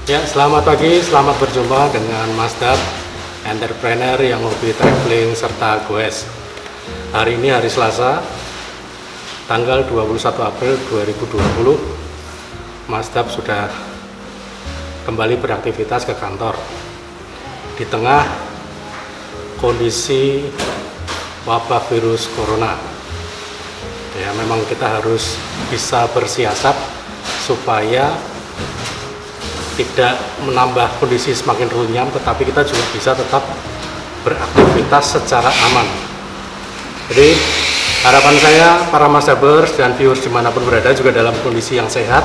Ya, selamat pagi, selamat berjumpa dengan Mas Dab, entrepreneur yang hobi traveling serta goes. Hari ini hari Selasa, tanggal 21 April 2020. Mas Dab sudah kembali beraktivitas ke kantor. Di tengah kondisi wabah virus corona. Ya, memang kita harus bisa bersiasat supaya tidak menambah kondisi semakin runyam, tetapi kita juga bisa tetap beraktivitas secara aman. Jadi harapan saya para Masdabers dan viewers dimanapun berada juga dalam kondisi yang sehat,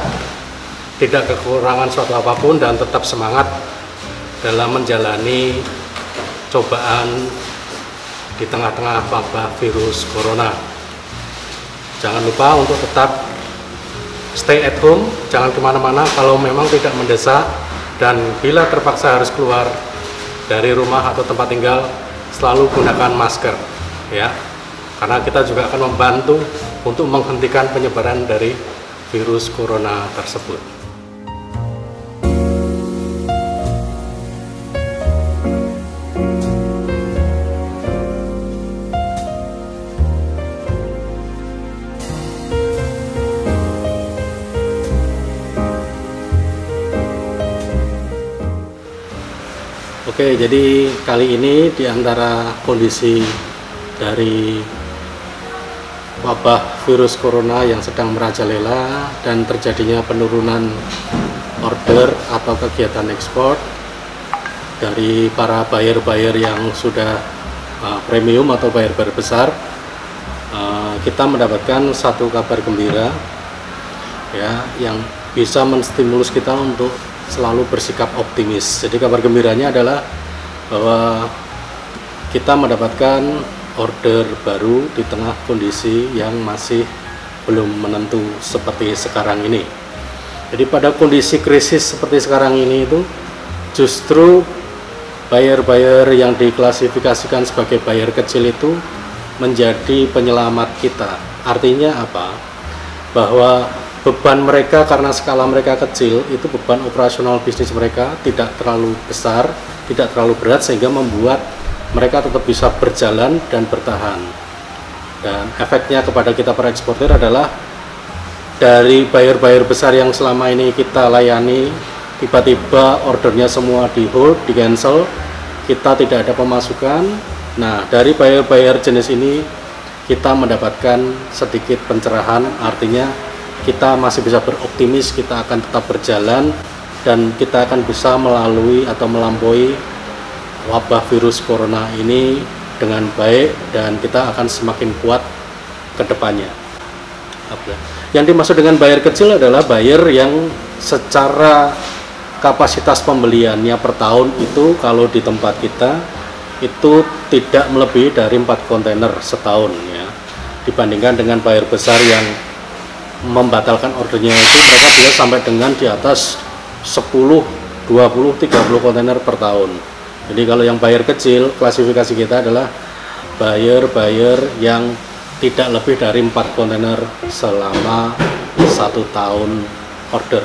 tidak kekurangan suatu apapun, dan tetap semangat dalam menjalani cobaan di tengah-tengah wabah virus corona. Jangan lupa untuk tetap stay at home, jangan kemana-mana kalau memang tidak mendesak, dan bila terpaksa harus keluar dari rumah atau tempat tinggal, selalu gunakan masker ya, karena kita juga akan membantu untuk menghentikan penyebaran dari virus corona tersebut. Oke, jadi kali ini di antara kondisi dari wabah virus corona yang sedang merajalela dan terjadinya penurunan order atau kegiatan ekspor dari para buyer-buyer yang sudah premium atau buyer-buyer besar, kita mendapatkan satu kabar gembira ya, yang bisa menstimulus kita untuk selalu bersikap optimis. Jadi kabar gembiranya adalah bahwa kita mendapatkan order baru di tengah kondisi yang masih belum menentu seperti sekarang ini. Jadi pada kondisi krisis seperti sekarang ini itu justru buyer-buyer yang diklasifikasikan sebagai buyer kecil itu menjadi penyelamat kita. Artinya apa? Bahwa beban mereka karena skala mereka kecil, itu beban operasional bisnis mereka tidak terlalu besar, tidak terlalu berat, sehingga membuat mereka tetap bisa berjalan dan bertahan. Dan efeknya kepada kita para eksportir adalah dari buyer-buyer besar yang selama ini kita layani, tiba-tiba ordernya semua di hold, di cancel, kita tidak ada pemasukan. Nah, dari buyer-buyer jenis ini kita mendapatkan sedikit pencerahan, artinya kita masih bisa beroptimis, kita akan tetap berjalan dan kita akan bisa melalui atau melampaui wabah virus corona ini dengan baik, dan kita akan semakin kuat ke depannya. Yang dimaksud dengan buyer kecil adalah buyer yang secara kapasitas pembeliannya per tahun itu kalau di tempat kita itu tidak melebihi dari 4 kontainer setahun ya, dibandingkan dengan buyer besar yang membatalkan ordernya itu mereka bisa sampai dengan di atas 10, 20, 30 kontainer per tahun. Jadi kalau yang buyer kecil, klasifikasi kita adalah buyer yang tidak lebih dari 4 kontainer selama 1 tahun order.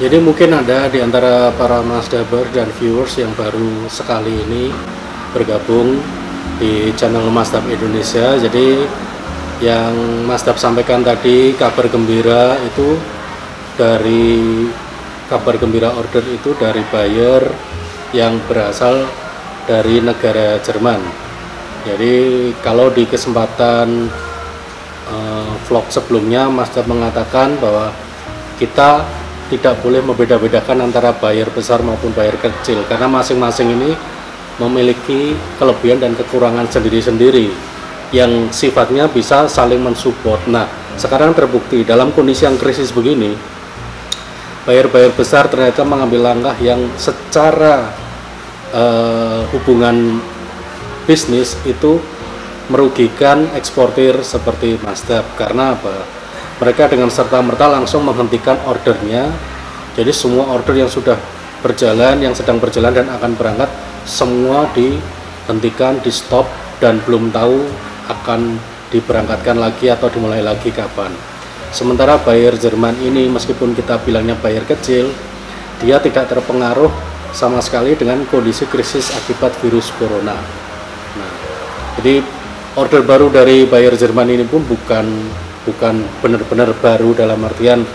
Jadi mungkin ada di antara para Masdaber dan viewers yang baru sekali ini bergabung di channel Masdab Indonesia. Jadi yang Masdab sampaikan tadi, kabar gembira itu dari kabar gembira order itu dari buyer yang berasal dari negara Jerman. Jadi kalau di kesempatan vlog sebelumnya Masdab mengatakan bahwa kita tidak boleh membeda-bedakan antara buyer besar maupun buyer kecil, karena masing-masing ini memiliki kelebihan dan kekurangan sendiri-sendiri yang sifatnya bisa saling mensupport. Nah, sekarang terbukti dalam kondisi yang krisis begini, buyer-buyer besar ternyata mengambil langkah yang secara hubungan bisnis itu merugikan eksportir seperti Masdab. Karena apa? Mereka dengan serta-merta langsung menghentikan ordernya. Jadi semua order yang sudah berjalan, yang sedang berjalan dan akan berangkat, semua dihentikan, di stop, dan belum tahu akan diberangkatkan lagi atau dimulai lagi kapan. Sementara buyer Jerman ini meskipun kita bilangnya buyer kecil, dia tidak terpengaruh sama sekali dengan kondisi krisis akibat virus corona. Nah, jadi order baru dari buyer Jerman ini pun bukan benar-benar baru dalam artian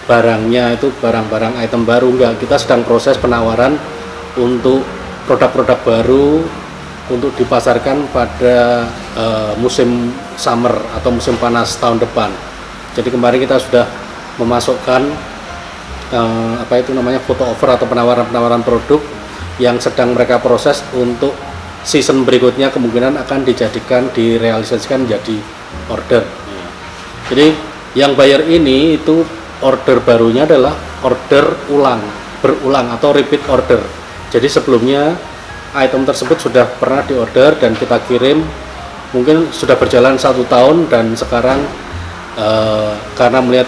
barangnya itu barang-barang item baru, enggak. Kita sedang proses penawaran untuk produk-produk baru untuk dipasarkan pada musim summer atau musim panas tahun depan. Jadi kemarin kita sudah memasukkan photo offer atau penawaran produk yang sedang mereka proses untuk season berikutnya, kemungkinan akan direalisasikan menjadi order. Jadi yang buyer ini itu order barunya adalah order berulang atau repeat order. Jadi sebelumnya item tersebut sudah pernah diorder dan kita kirim, mungkin sudah berjalan 1 tahun, dan sekarang karena melihat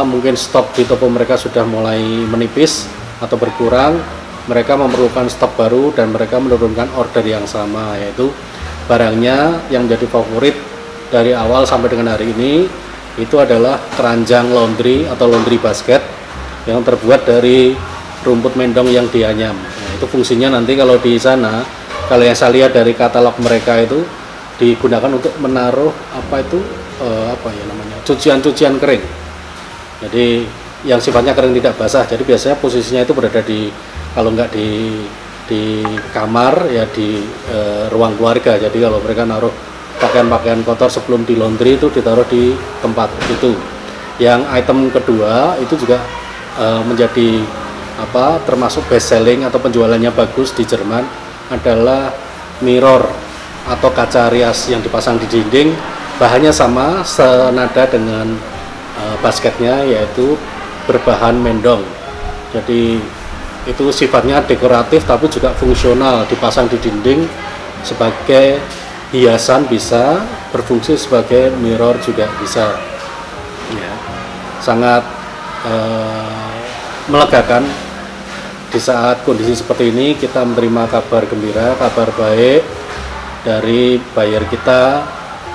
mungkin stok di toko mereka sudah mulai menipis atau berkurang, mereka memerlukan stok baru dan mereka menurunkan order yang sama, yaitu barangnya yang menjadi favorit dari awal sampai dengan hari ini itu adalah keranjang laundry atau laundry basket yang terbuat dari rumput mendong yang dianyam. Nah, itu fungsinya nanti kalau di sana, kalau yang saya lihat dari katalog mereka itu digunakan untuk menaruh cucian-cucian kering. Jadi yang sifatnya kering tidak basah. Jadi biasanya posisinya itu berada di, kalau nggak di kamar ya di ruang keluarga. Jadi kalau mereka naruh pakaian-pakaian kotor sebelum di laundry itu ditaruh di tempat itu. Yang item kedua itu juga menjadi termasuk best selling atau penjualannya bagus di Jerman adalah mirror atau kaca rias yang dipasang di dinding. Bahannya sama, senada dengan basketnya, yaitu berbahan mendong. Jadi itu sifatnya dekoratif tapi juga fungsional, dipasang di dinding sebagai hiasan bisa, berfungsi sebagai mirror juga bisa. Ya, sangat melegakan di saat kondisi seperti ini kita menerima kabar gembira, kabar baik dari buyer kita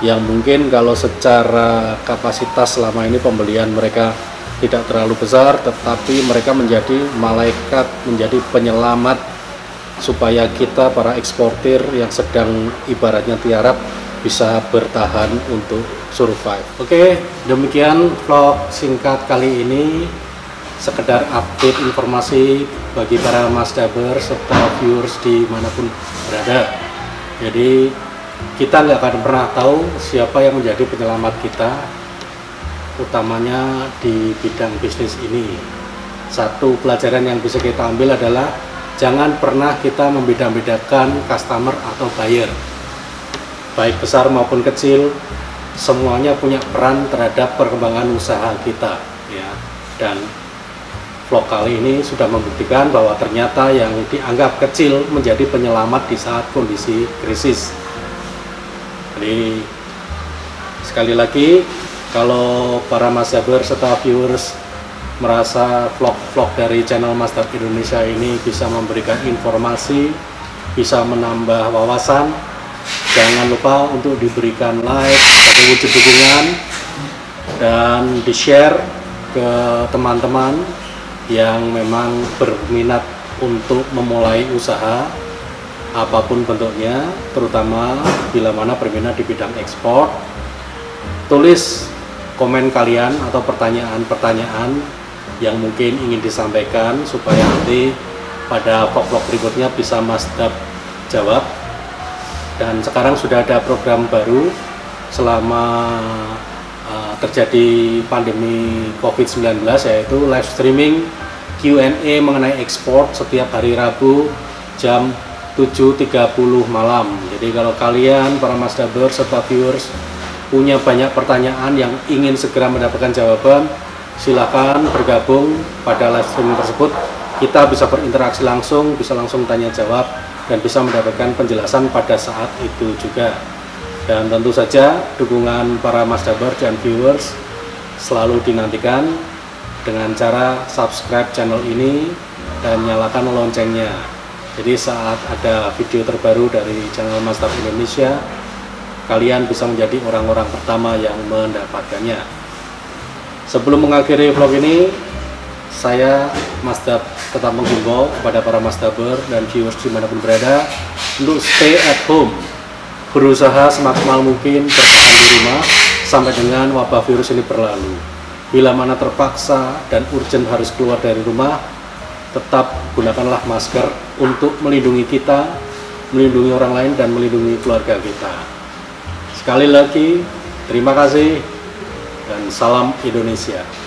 yang mungkin kalau secara kapasitas selama ini pembelian mereka tidak terlalu besar, tetapi mereka menjadi malaikat, menjadi penyelamat supaya kita para eksportir yang sedang ibaratnya tiarap bisa bertahan untuk survive. Oke, demikian vlog singkat kali ini, sekedar update informasi bagi para Mazdaber serta viewers dimanapun berada. Jadi kita nggak akan pernah tahu siapa yang menjadi penyelamat kita, utamanya di bidang bisnis ini. Satu pelajaran yang bisa kita ambil adalah jangan pernah kita membeda-bedakan customer atau buyer, baik besar maupun kecil, semuanya punya peran terhadap perkembangan usaha kita, ya. Dan vlog kali ini sudah membuktikan bahwa ternyata yang dianggap kecil menjadi penyelamat di saat kondisi krisis. Jadi sekali lagi, kalau para Mazdaber serta viewers merasa vlog-vlog dari channel Mazda Indonesia ini bisa memberikan informasi, bisa menambah wawasan, jangan lupa untuk diberikan like sebagai wujud dukungan dan di-share ke teman-teman yang memang berminat untuk memulai usaha apapun bentuknya, terutama bila mana berminat di bidang ekspor. Tulis komen kalian atau pertanyaan-pertanyaan yang mungkin ingin disampaikan supaya nanti pada vlog-vlog berikutnya bisa Mazda jawab. Dan sekarang sudah ada program baru selama terjadi pandemi COVID-19, yaitu live streaming Q&A mengenai ekspor setiap hari Rabu jam 7.30 malam. Jadi kalau kalian para Mazdaber serta viewers punya banyak pertanyaan yang ingin segera mendapatkan jawaban, silakan bergabung pada live streaming tersebut. Kita bisa berinteraksi langsung, bisa langsung tanya jawab dan bisa mendapatkan penjelasan pada saat itu juga. Dan tentu saja dukungan para Mazdaber dan viewers selalu dinantikan dengan cara subscribe channel ini dan nyalakan loncengnya. Jadi saat ada video terbaru dari channel Mazda Indonesia, kalian bisa menjadi orang-orang pertama yang mendapatkannya. Sebelum mengakhiri vlog ini, saya Mas Dab tetap menghimbau kepada para Mas Daber dan viewers dimanapun berada untuk stay at home, berusaha semaksimal mungkin bertahan di rumah sampai dengan wabah virus ini berlalu. Bila mana terpaksa dan urgent harus keluar dari rumah, tetap gunakanlah masker untuk melindungi kita, melindungi orang lain, dan melindungi keluarga kita. Sekali lagi, terima kasih dan salam Indonesia.